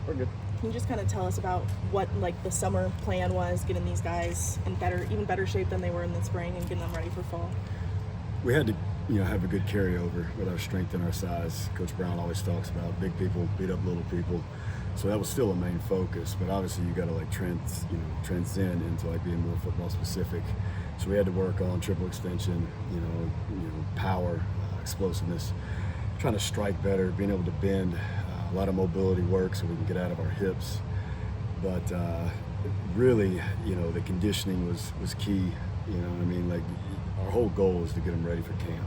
We're good. Can you just kind of tell us about what the summer plan was, getting these guys in even better shape than they were in the spring and getting them ready for fall? We had to have a good carryover with our strength and our size. Coach Brown always talks about big people beat up little people. So that was still a main focus, but obviously you got to transcend into being more football specific. So we had to work on triple extension, power, explosiveness, trying to strike better, being able to bend, a lot of mobility work so we can get out of our hips. But really, the conditioning was key. Our whole goal is to get them ready for camp.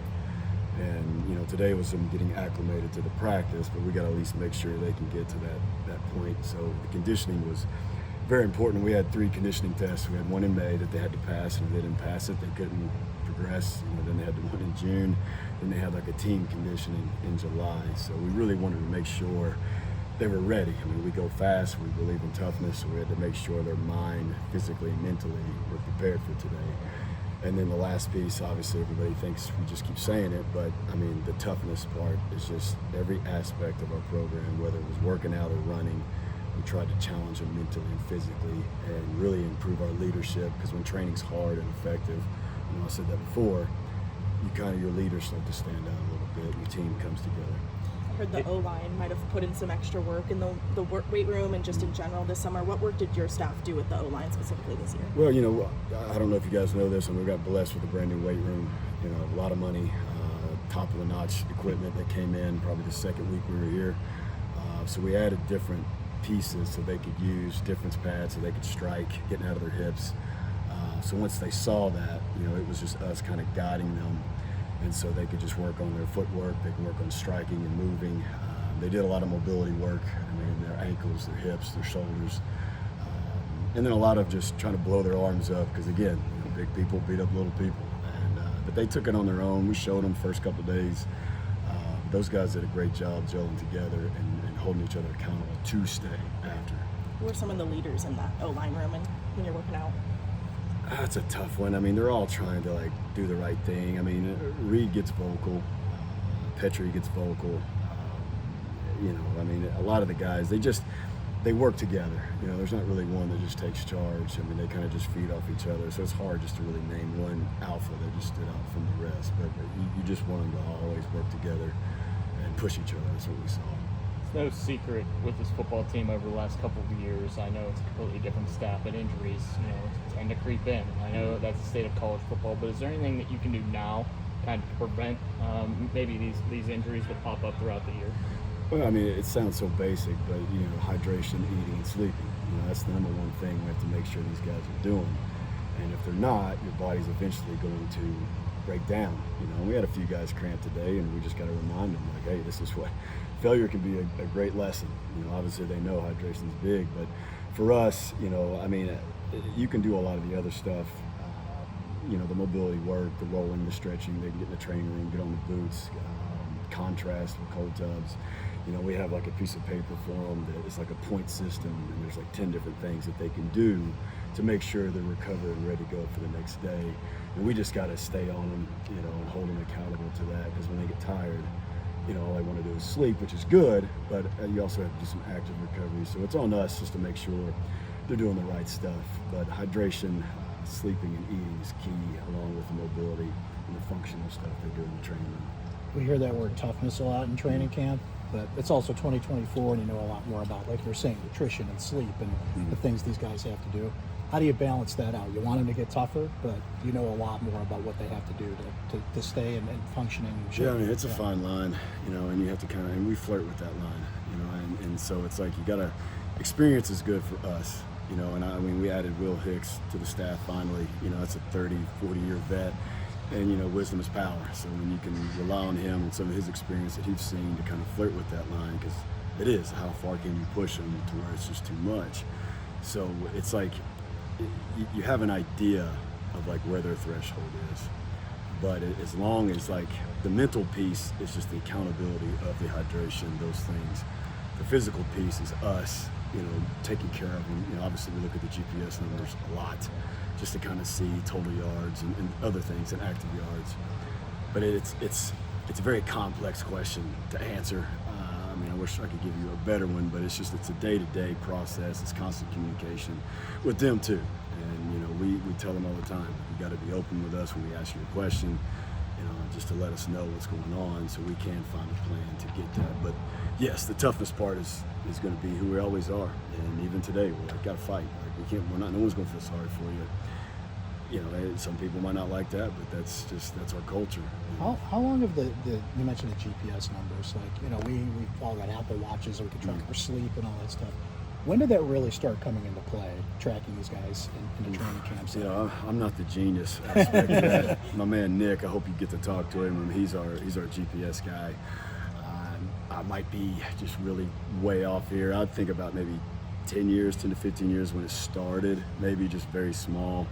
And today was them getting acclimated to the practice, but we got to at least make sure they can get to that point. So the conditioning was very important. We had 3 conditioning tests. We had one in May that they had to pass, and if they didn't pass it, they couldn't progress. Then they had the one in June. Then they had a team conditioning in July. So we really wanted to make sure they were ready. We go fast. We believe in toughness, so we had to make sure their mind, physically, mentally, were prepared for today. And then the last piece, obviously everybody thinks we just keep saying it, but the toughness part is just every aspect of our program, whether it was working out or running, we tried to challenge them mentally and physically and really improve our leadership, because when training's hard and effective, I said that before, your leaders start to stand out a little bit, your team comes together. I heard the O-line might have put in some extra work in the weight room and just in general this summer. What work did your staff do with the O-line specifically this year? Well, I don't know if you guys know this, and we got blessed with a brand new weight room. A lot of money, top of the notch equipment that came in probably the second week we were here. So we added different pieces so they could use difference pads so they could strike, getting out of their hips. So once they saw that, it was just us kind of guiding them. And so they could just work on their footwork, they could work on striking and moving. They did a lot of mobility work, their ankles, their hips, their shoulders. And then a lot of just trying to blow their arms up, because again, big people beat up little people. But they took it on their own. We showed them the first couple of days. Those guys did a great job gelling together and holding each other accountable to stay after. Who are some of the leaders in that O-line room and when you're working out? That's a tough one. They're all trying to do the right thing. Reed gets vocal, Petrie gets vocal. A lot of the guys, they work together. There's not really one that just takes charge. They kind of just feed off each other. So it's hard just to really name one alpha that just stood out from the rest. But you just want them to always work together and push each other. That's what we saw. It's no secret with this football team over the last couple of years. I know it's a completely different staff, but injuries, it's starting to creep in. I know that's the state of college football, but is there anything that you can do now kind of to prevent maybe these injuries that pop up throughout the year? Well, it sounds so basic, but hydration, eating, and sleeping. That's the number one thing we have to make sure these guys are doing. And if they're not, your body's eventually going to break down. We had a few guys cramp today, and we just got to remind them, hey, this is what failure can be a great lesson. Obviously they know hydration's big, but for us, you can do a lot of the other stuff. The mobility work, the rolling, the stretching. They can get in the training room, get on the boots, contrast with cold tubs. We have a piece of paper for them that is a point system, and there's 10 different things that they can do to make sure they're recovered and ready to go for the next day. And we just got to stay on them, and hold them accountable to that, because when they get tired, all they want to do is sleep, which is good, but you also have to do some active recovery. So it's on us just to make sure they're doing the right stuff. But hydration, sleeping, and eating is key, along with the mobility and the functional stuff they do in the training room. We hear that word toughness a lot in training camp, but it's also 2024, and you know a lot more about, like you're saying, nutrition and sleep and the things these guys have to do. How do you balance that out? You want them to get tougher, but you know a lot more about what they have to do to stay and functioning. Yeah, it's a fine line, and you have to and we flirt with that line, and so it's you gotta, experience is good for us, and we added Will Hicks to the staff finally. That's a 30, 40-year vet. And wisdom is power. So when you can rely on him and some of his experience that he's seen to kind of flirt with that line, because it is, how far can you push him to where it's just too much? So it's you have an idea of where their threshold is, but as long as the mental piece is just the accountability of the hydration, those things. The physical piece is us, taking care of them. Obviously we look at the GPS numbers a lot, just to kind of see total yards and other things and active yards. But it's a very complex question to answer. I mean, I wish I could give you a better one, but it's a day-to-day process. It's constant communication with them too. And you know, we tell them all the time, you got to be open with us when we ask you a question, you know, just to let us know what's going on so we can find a plan to get that. But yes, the toughest part is going to be who we always are. And even today, we're like, got to fight. Like, we can't. No one's going to feel sorry for you. You know, some people might not like that, but that's our culture. How long have you mentioned the GPS numbers? Like, you know, we all got Apple Watches, so we can track our sleep and all that stuff. When did that really start coming into play, tracking these guys in the training camps? You know, I'm not the genius aspect of that. My man Nick, I hope you get to talk to him. He's our GPS guy. I might be just really way off here. I'd think about maybe 10 to 15 years when it started, maybe just very small,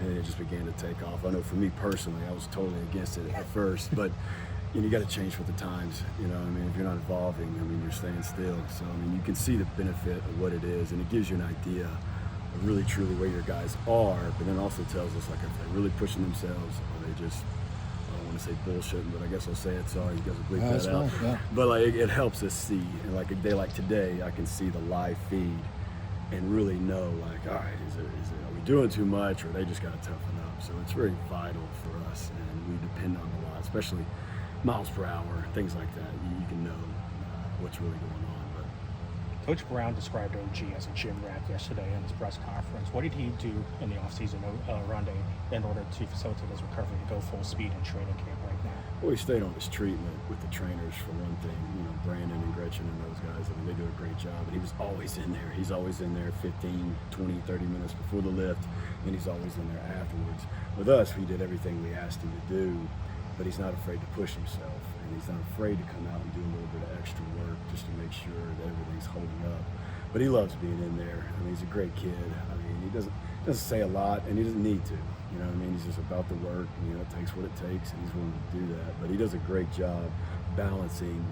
and it just began to take off. I know for me personally, I was totally against it at first, but you got to change with the times. You know, I mean, if you're not evolving, I mean, you're staying still. So, I mean, you can see the benefit of what it is, and it gives you an idea of really, truly where your guys are, but then also tells us, like, if they're really pushing themselves, or they just, I don't want to say bullshitting, but I guess I'll say it. Sorry, you guys will bleep that out. Fine, yeah. But, like, it helps us see. And, like, a day like today, I can see the live feed and really know, like, all right, are we doing too much, or they just got to toughen up? So it's very vital for us, and we depend on it a lot, especially miles per hour, things like that. You can know what's really going on. But Coach Brown described OG as a gym rat yesterday in his press conference. What did he do in the offseason, Ronde, in order to facilitate his recovery to go full speed in training camp right now? well, he stayed on his treatment with the trainers for one thing. You know, Brandon and Gretchen and those guys, I mean, they do a great job. And he was always in there. He's always in there 15, 20, 30 minutes before the lift, and he's always in there afterwards. With us, we did everything we asked him to do, but he's not afraid to push himself, and he's not afraid to come out and do a little bit of extra work just to make sure that everything's holding up. But he loves being in there. I mean, he's a great kid. I mean, he doesn't say a lot, and he doesn't need to. You know what I mean? He's just about the work. You know, it takes what it takes, and he's willing to do that. But he does a great job balancing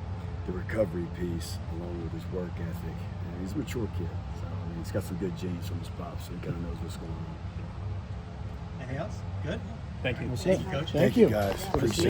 the recovery piece along with his work ethic. And he's a mature kid. So, I mean, he's got some good genes from his pops, so he kind of knows what's going on. Anything else? Good? Thank you. That's it. Thank you, Coach. Thank you. guys. Appreciate it.